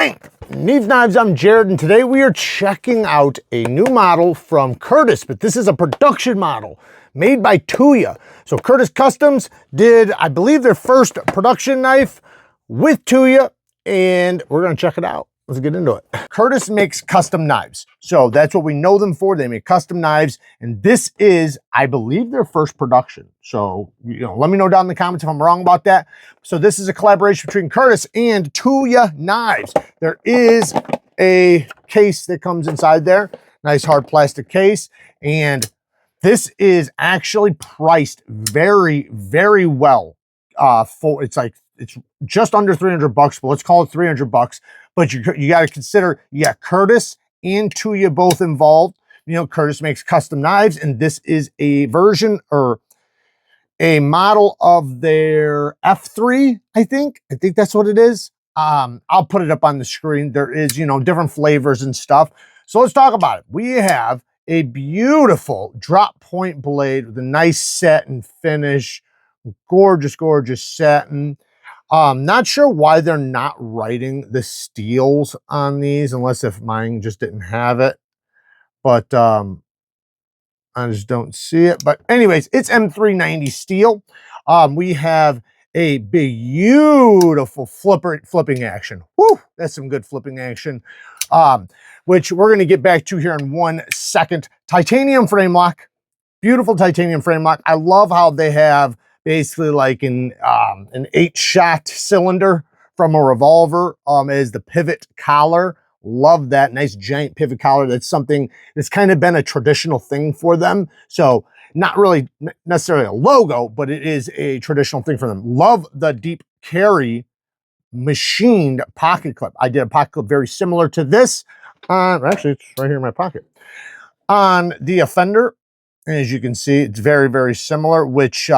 Bang! Neeves Knives, I'm Jared, and today we are checking out a new model from Curtis, but this is a production model made by Tuya. So Curtis Customs did, I believe, their first production knife with Tuya, and we're gonna check it out. Let's get into it. Curtis makes custom knives. So that's what we know them for. They make custom knives, and this is, I believe, their first production. So, let me know down in the comments if I'm wrong about that. So this is a collaboration between Curtis and Tuya Knives. There is a case that comes inside there. Nice hard plastic case. And this is actually priced very, very well. It's just under 300 bucks, but let's call it 300 bucks. But you got to consider, Curtis and Tuya both involved. Curtis makes custom knives, and this is a version or a model of their F3, I think that's what it is. I'll put it up on the screen. There is, different flavors and stuff. So let's talk about it. We have a beautiful drop point blade with a nice satin finish, gorgeous, gorgeous satin. Not sure why they're not writing the steels on these, unless if mine just didn't have it. But I just don't see it. But anyways, it's M390 steel. We have a beautiful flipping action. Woo, that's some good flipping action. Which we're going to get back to here in 1 second. Titanium frame lock. Beautiful titanium frame lock. I love how they have basically like an 8-shot cylinder from a revolver as the pivot collar. Love that. Nice giant pivot collar. That's something that's kind of been a traditional thing for them. So not really necessarily a logo, but it is a traditional thing for them. Love the deep carry machined pocket clip. I did a pocket clip very similar to this. Actually, it's right here in my pocket. On the Offender, as you can see, it's very, very similar, which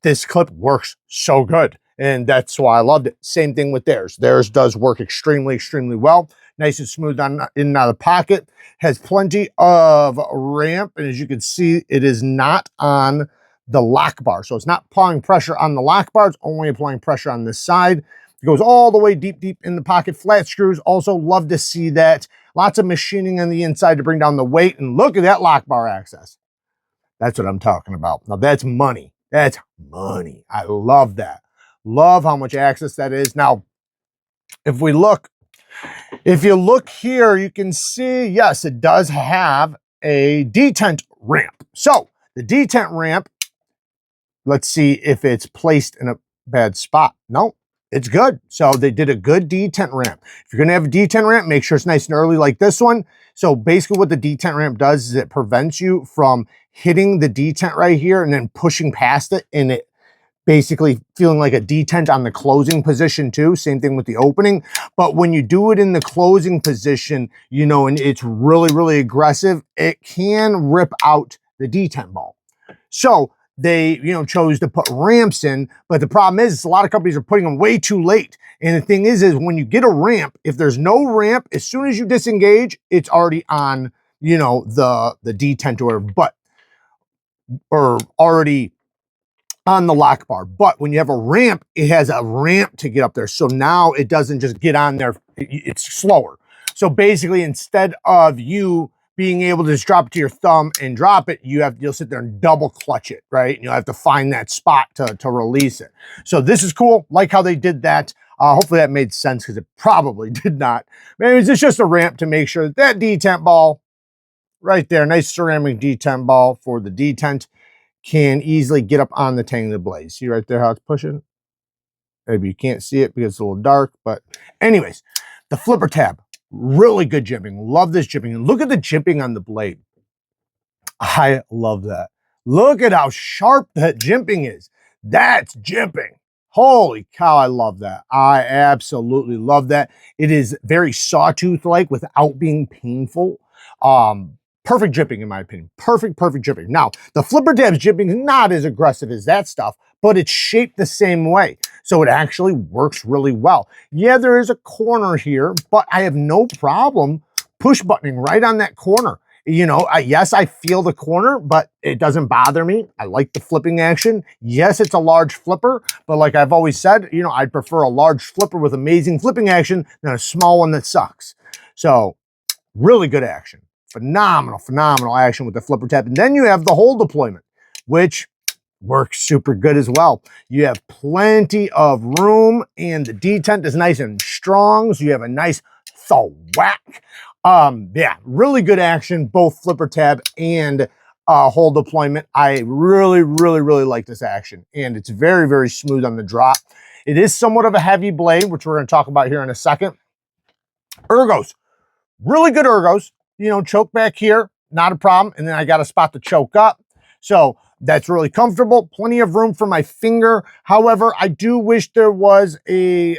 this clip works so good. And that's why I loved it. Same thing with theirs. Theirs does work extremely, extremely well. Nice and smooth on in and out of the pocket. Has plenty of ramp. And as you can see, it is not on the lock bar. So it's not applying pressure on the lock bar. It's only applying pressure on this side. It goes all the way deep, deep in the pocket. Flat screws. Also love to see that. Lots of machining on the inside to bring down the weight. And look at that lock bar access. That's what I'm talking about. Now that's money. That's money. I love that. Love how much access that is. Now, if you look here, you can see, yes, it does have a detent ramp. So the detent ramp, let's see if it's placed in a bad spot. No, it's good. So they did a good detent ramp. If you're going to have a detent ramp, make sure it's nice and early like this one. So basically what the detent ramp does is it prevents you from hitting the detent right here and then pushing past it, and it basically feeling like a detent on the closing position too. Same thing with the opening. But when you do it in the closing position, and it's really, really aggressive, it can rip out the detent ball. So they, chose to put ramps in, but the problem is a lot of companies are putting them way too late. And the thing is when you get a ramp, if there's no ramp, as soon as you disengage, it's already on, the detent or already on the lock bar. But when you have a ramp, it has a ramp to get up there. So now it doesn't just get on there, it's slower. So basically, instead of you being able to just drop it to your thumb and drop it, you'll sit there and double clutch it, right? And you'll have to find that spot to release it. So this is cool. Like how they did that. Hopefully that made sense, because it probably did not. Maybe it's just a ramp to make sure that detent ball right there, nice ceramic detent ball for the detent, can easily get up on the tang of the blade. See right there how it's pushing? Maybe you can't see it because it's a little dark, but anyways, the flipper tab, really good jimping. Love this jimping. And look at the jimping on the blade. I love that. Look at how sharp that jimping is. That's jimping. Holy cow, I love that. I absolutely love that. It is very sawtooth-like without being painful. Perfect jimping, in my opinion. Perfect jimping. Now, the flipper tab's jimping is not as aggressive as that stuff, but it's shaped the same way. So it actually works really well. Yeah, there is a corner here, but I have no problem push buttoning right on that corner. You know, yes, I feel the corner, but it doesn't bother me. I like the flipping action. Yes, it's a large flipper, but like I've always said, you know, I'd prefer a large flipper with amazing flipping action than a small one that sucks. So really good action. Phenomenal, phenomenal action with the flipper tab. And then you have the hole deployment, which works super good as well. You have plenty of room and the detent is nice and strong. So you have a nice thwack. Yeah, really good action, both flipper tab and hole deployment. I really, really, really like this action, and it's very, very smooth on the drop. It is somewhat of a heavy blade, which we're going to talk about here in a second. Ergos, really good ergos. You know, choke back here, not a problem. And then I got a spot to choke up. So that's really comfortable. Plenty of room for my finger. However, I do wish there was a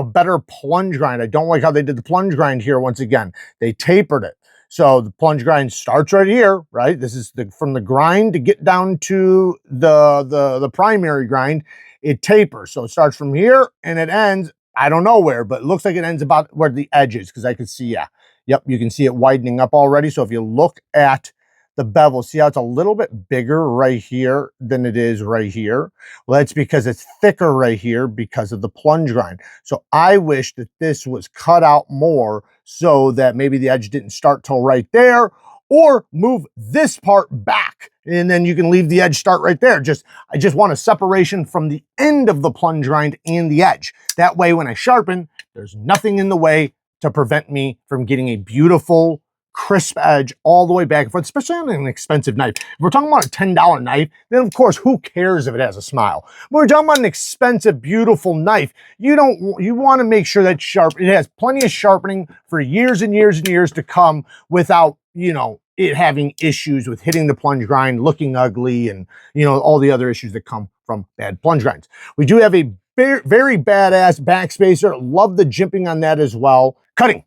better plunge grind. I don't like how they did the plunge grind here. Once again, they tapered it. So the plunge grind starts right here, right? This is from the grind to get down to the primary grind. It tapers. So it starts from here and it ends, I don't know where, but it looks like it ends about where the edge is, because I can see, yeah. Yep, you can see it widening up already. So if you look at the bevel, see how it's a little bit bigger right here than it is right here? Well, that's because it's thicker right here because of the plunge grind. So I wish that this was cut out more so that maybe the edge didn't start till right there, or move this part back and then you can leave the edge start right there. I just want a separation from the end of the plunge grind and the edge. That way when I sharpen, there's nothing in the way to prevent me from getting a beautiful, crisp edge all the way back and forth, especially on an expensive knife. If we're talking about a $10 knife, then of course, who cares if it has a smile? When we're talking about an expensive, beautiful knife, you want to make sure that it has plenty of sharpening for years and years and years to come without, you know, it having issues with hitting the plunge grind, looking ugly, and, you know, all the other issues that come from bad plunge grinds. We do have a very badass backspacer. Love the jimping on that as well. Cutting.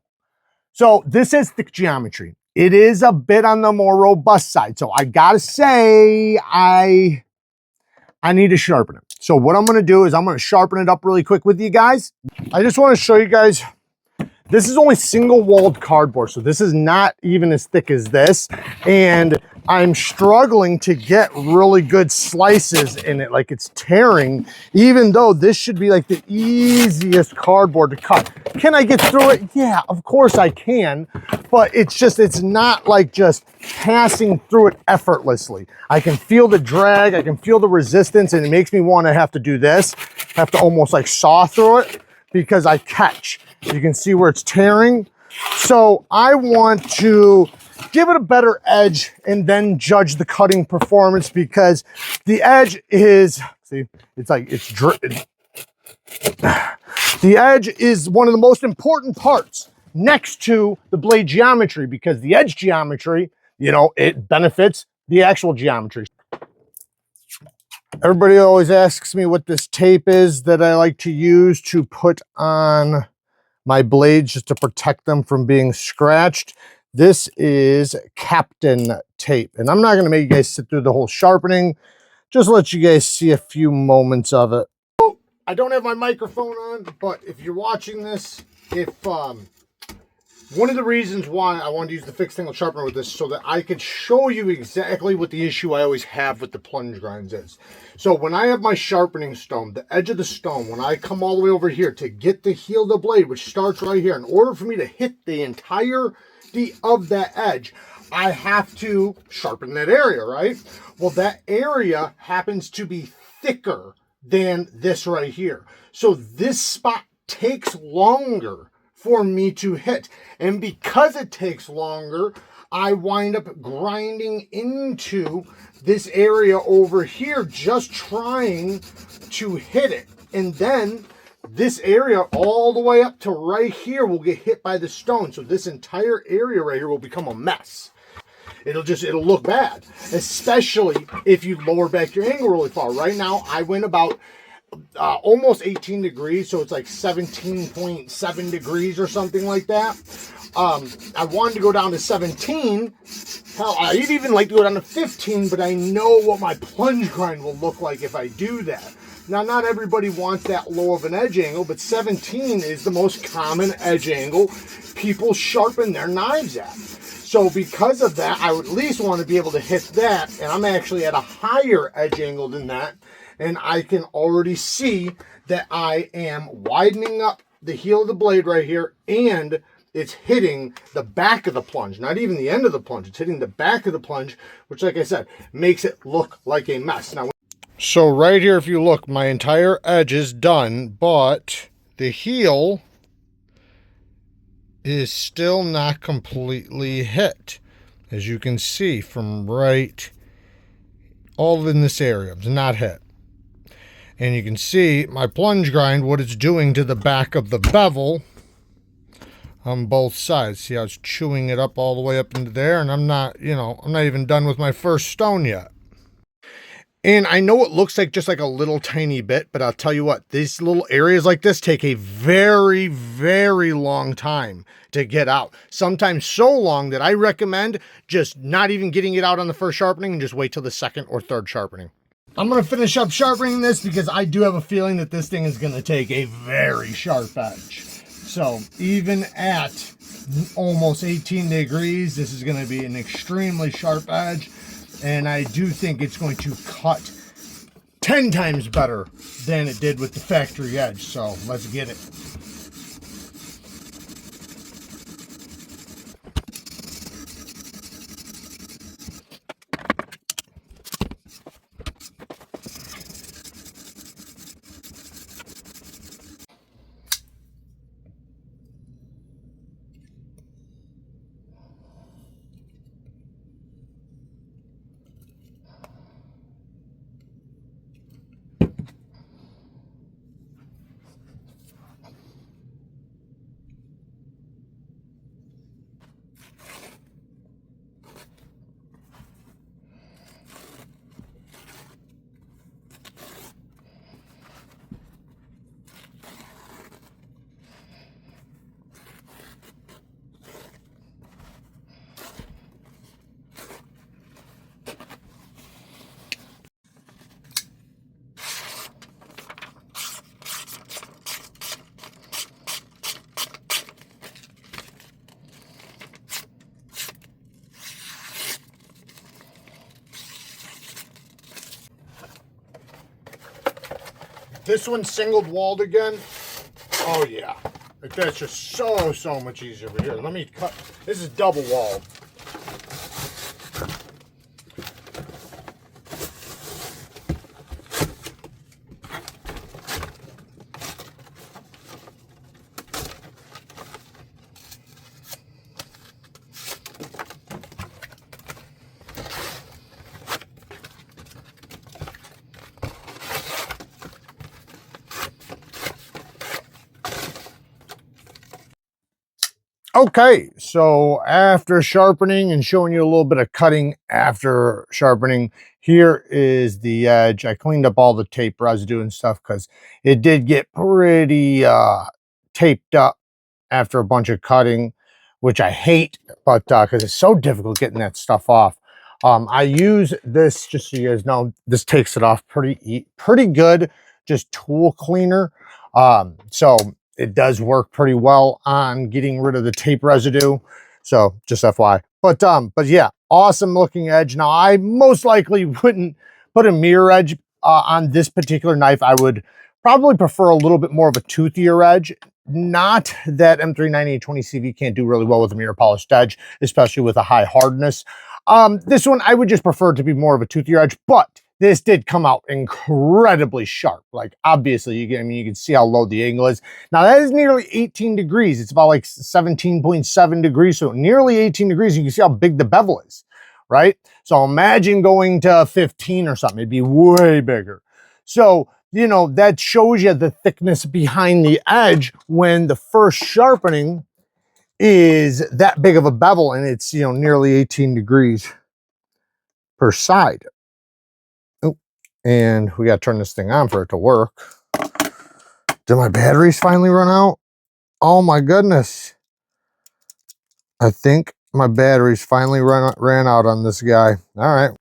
So this is thick geometry. It is a bit on the more robust side. So I gotta say, I need to sharpen it. So what I'm gonna do is I'm gonna sharpen it up really quick with you guys. I just wanna show you guys, this is only single walled cardboard. So this is not even as thick as this. And I'm struggling to get really good slices in it, like it's tearing, even though this should be like the easiest cardboard to cut. Can I get through it? Yeah, of course I can, but it's not like just passing through it effortlessly. I can feel the drag, I can feel the resistance, and it makes me want to have to do this, have to almost like saw through it because I catch. You can see where it's tearing. So I want to give it a better edge and then judge the cutting performance, because the edge is, see, it's like, the edge is one of the most important parts next to the blade geometry, because the edge geometry, you know, it benefits the actual geometry. Everybody always asks me what this tape is that I like to use to put on my blades just to protect them from being scratched. This is KAPTON tape, and I'm not going to make you guys sit through the whole sharpening, just let you guys see a few moments of it. I don't have my microphone on, but if you're watching this, one of the reasons why I wanted to use the fixed angle sharpener with this, so that I could show you exactly what the issue I always have with the plunge grinds is. So when I have my sharpening stone, the edge of the stone, when I come all the way over here to get the heel of the blade, which starts right here, in order for me to hit the entirety of that edge, I have to sharpen that area, right? Well, that area happens to be thicker than this right here. So this spot takes longer for me to hit. And because it takes longer, I wind up grinding into this area over here, just trying to hit it. And then this area all the way up to right here will get hit by the stone. So this entire area right here will become a mess. It'll look bad, especially if you lower back your angle really far. Right now, I went about almost 18 degrees, so it's like 17.7 degrees or something like that. I wanted to go down to 17. Hell, I'd even like to go down to 15, but I know what my plunge grind will look like if I do that. Now, not everybody wants that low of an edge angle, but 17 is the most common edge angle people sharpen their knives at. So because of that, I would at least want to be able to hit that, and I'm actually at a higher edge angle than that, and I can already see that I am widening up the heel of the blade right here, and it's hitting the back of the plunge, not even the end of the plunge. It's hitting the back of the plunge, which, like I said, makes it look like a mess. Now, so right here, if you look, my entire edge is done, but the heel is still not completely hit. As you can see from right, all in this area, it's not hit. And you can see my plunge grind, what it's doing to the back of the bevel on both sides. See how it's chewing it up all the way up into there, and I'm not, you know, I'm not even done with my first stone yet. And I know it looks like just like a little tiny bit, but I'll tell you what, these little areas like this take a very, very long time to get out. Sometimes so long that I recommend just not even getting it out on the first sharpening and just wait till the second or third sharpening. I'm going to finish up sharpening this because I do have a feeling that this thing is going to take a very sharp edge. So even at almost 18 degrees, this is going to be an extremely sharp edge. And I do think it's going to cut 10 times better than it did with the factory edge. So let's get it. This one's singled walled again. Oh yeah, like that's just so much easier. Over here, let me cut. This is double walled. Okay, so after sharpening and showing you a little bit of cutting after sharpening, here is the edge. I cleaned up all the tape residue and stuff because it did get pretty taped up after a bunch of cutting, which I hate, but because it's so difficult getting that stuff off. I use this, just so you guys know, this takes it off pretty good, just tool cleaner. So it does work pretty well on getting rid of the tape residue. So just FYI. But yeah, awesome looking edge. Now I most likely wouldn't put a mirror edge on this particular knife. I would probably prefer a little bit more of a toothier edge. Not that M39820CV can't do really well with a mirror polished edge, especially with a high hardness. This one I would just prefer to be more of a toothier edge, but this did come out incredibly sharp. Like obviously, you can see how low the angle is. Now that is nearly 18 degrees. It's about like 17.7 degrees, so nearly 18 degrees. You can see how big the bevel is, right? So imagine going to 15 or something. It'd be way bigger. So, you know, that shows you the thickness behind the edge when the first sharpening is that big of a bevel and it's, you know, nearly 18 degrees per side. Oh, and we got to turn this thing on for it to work. Did my batteries finally run out? Oh my goodness. I think my batteries finally ran out on this guy. All right.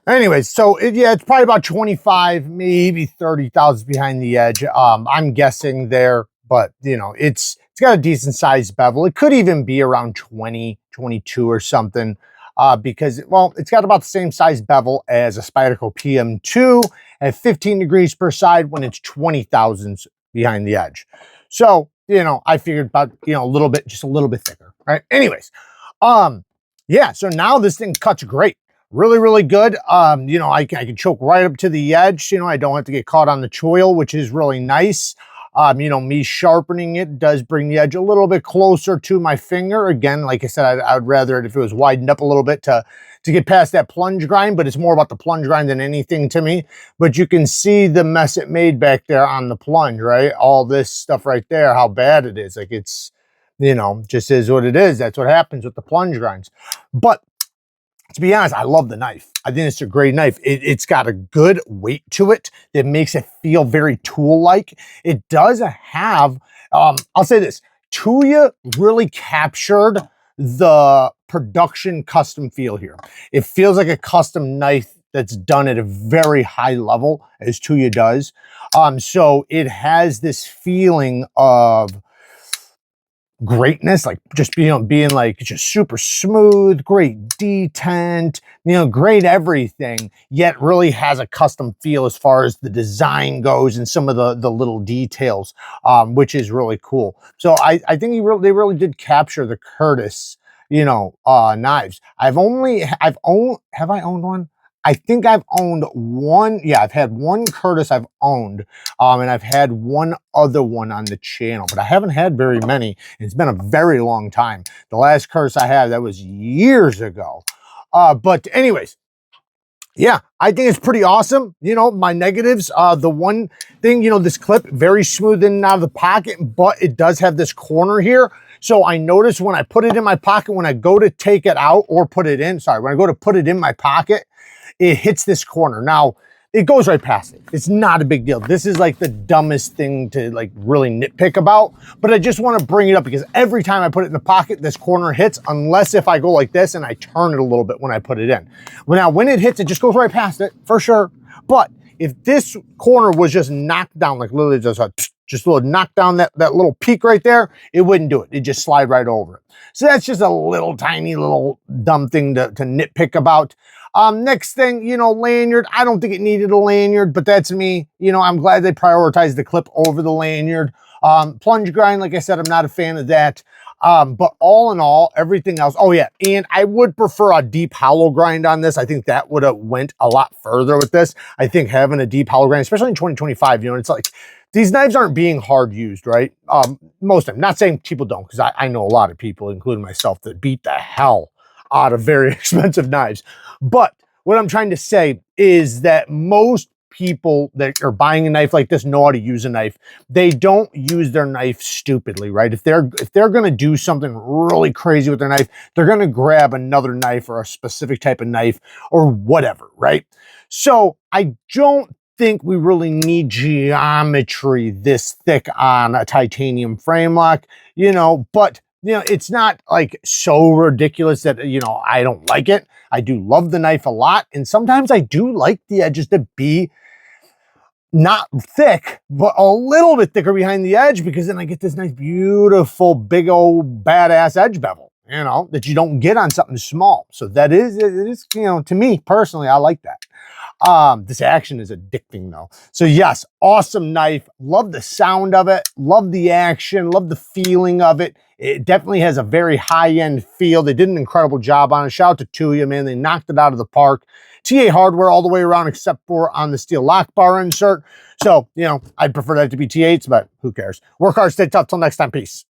Anyways, so yeah, it's probably about 25, maybe 30 thousandths behind the edge. I'm guessing there, but you know, it's It's got a decent sized bevel. It could even be around 20, 22 or something. Because, well, it's got about the same size bevel as a Spyderco PM2 at 15 degrees per side when it's 20 thousandths behind the edge. So, you know, I figured about, you know, a little bit, just a little bit thicker, right? Anyways, yeah, so now this thing cuts great. Really, really good. You know, I can choke right up to the edge. You know, I don't have to get caught on the choil, which is really nice. You know, me sharpening it does bring the edge a little bit closer to my finger. Again, like I said, I'd rather it if it was widened up a little bit to get past that plunge grind, but it's more about the plunge grind than anything to me. But you can see the mess it made back there on the plunge, right? All this stuff right there, how bad it is. Like it's, you know, just is what it is. That's what happens with the plunge grinds. But to be honest, I love the knife. I think it's a great knife. It's got a good weight to it that makes it feel very tool-like. It does have, I'll say this, Tuya really captured the production custom feel here. It feels like a custom knife that's done at a very high level, as Tuya does. So it has this feeling of greatness, like just being like just super smooth, great detent, you know, great everything, yet really has a custom feel as far as the design goes and some of the little details, which is really cool. So I think they really did capture the Curtis, you know, knives. Have I owned one? I think I've owned one. Yeah, I've had one Curtis I've owned, and I've had one other one on the channel, but I haven't had very many. It's been a very long time. The last Curtis I had, that was years ago. But anyways, yeah, I think it's pretty awesome. You know, my negatives, the one thing, you know, this clip, very smooth in and out of the pocket, but it does have this corner here. So I notice when I put it in my pocket, when I go to take it out or put it in, when I go to put it in my pocket, it hits this corner. Now, it goes right past it. It's not a big deal. This is like the dumbest thing to like really nitpick about, but I just want to bring it up because every time I put it in the pocket, this corner hits, unless if I go like this and I turn it a little bit when I put it in. Well, now when it hits, it just goes right past it for sure. But if this corner was just knocked down, like literally just a little knock down that little peak right there, it wouldn't do it. It'd just slide right over it. So that's just a little tiny little dumb thing to nitpick about. Next thing, you know, lanyard. I don't think it needed a lanyard, but that's me. You know, I'm glad they prioritized the clip over the lanyard. Plunge grind, like I said, I'm not a fan of that. But all in all, everything else. Oh yeah, and I would prefer a deep hollow grind on this. I think that would have went a lot further with this. I think having a deep hollow grind, especially in 2025, you know, it's like these knives aren't being hard used, right? Most of them. Not saying people don't, because I know a lot of people, including myself, that beat the hell out of very expensive knives. But what I'm trying to say is that most people that are buying a knife like this know how to use a knife. They don't use their knife stupidly, right? If they're going to do something really crazy with their knife, they're going to grab another knife or a specific type of knife or whatever, right? So I don't think we really need geometry this thick on a titanium frame lock, you know, but you know, it's not like so ridiculous that, you know, I don't like it. I do love the knife a lot. And sometimes I do like the edges to be not thick, but a little bit thicker behind the edge, because then I get this nice, beautiful, big old badass edge bevel, you know, that you don't get on something small. So that is, it is, you know, to me personally, I like that. This action is addicting though. So yes, awesome knife. Love the sound of it. Love the action. Love the feeling of it. It definitely has a very high-end feel. They did an incredible job on it. Shout out to Tuya, man. They knocked it out of the park. TA hardware all the way around except for on the steel lock bar insert. So, you know, I'd prefer that to be T8s, but who cares? Work hard, stay tough. Till next time, peace.